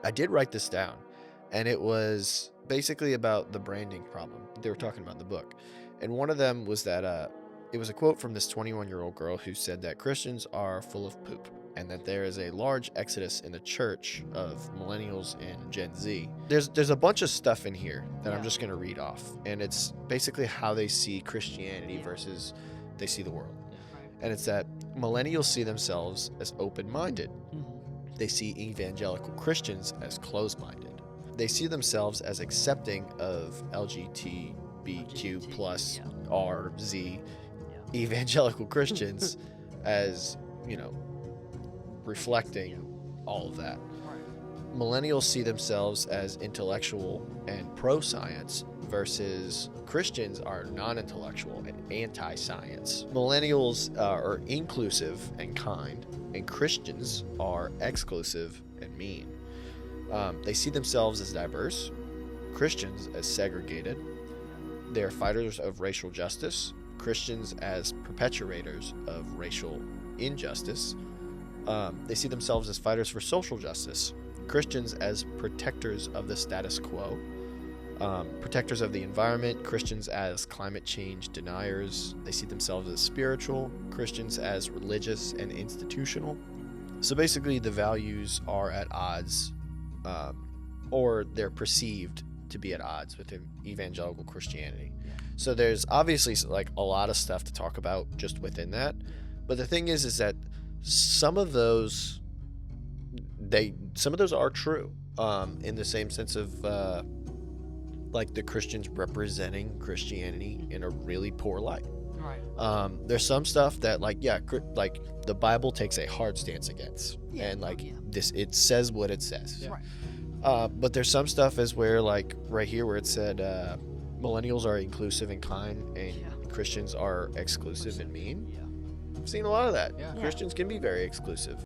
I did write this down, and it was basically about the branding problem they were talking about in the book. And one of them was that it was a quote from this 21-year-old girl who said that Christians are full of poop and that there is a large exodus in the church of millennials and Gen Z. There's a bunch of stuff in here that I'm just going to read off, and it's basically how they see Christianity versus they see the world. And it's that millennials see themselves as open-minded. They see evangelical Christians as closed-minded. They see themselves as accepting of LGBTQ plus RZ evangelical Christians as, reflecting all of that. Millennials see themselves as intellectual and pro-science versus Christians are non-intellectual and anti-science. Millennials are inclusive and kind, and Christians are exclusive and mean. They see themselves as diverse, Christians as segregated. They're fighters of racial justice, Christians as perpetuators of racial injustice. They see themselves as fighters for social justice, Christians as protectors of the status quo, protectors of the environment, Christians as climate change deniers. They see themselves as spiritual, Christians as religious and institutional. So basically the values are at odds, or they're perceived to be at odds with evangelical Christianity. So there's obviously like a lot of stuff to talk about just within that. But the thing is that some of those are true, in the same sense of like the Christians representing Christianity in a really poor light. Right. There's some stuff that like the Bible takes a hard stance against, and it says what it says. Right. But there's some stuff as where like right here where it said millennials are inclusive and kind, and Christians are exclusive and mean. I've seen a lot of that. Yeah. Christians can be very exclusive.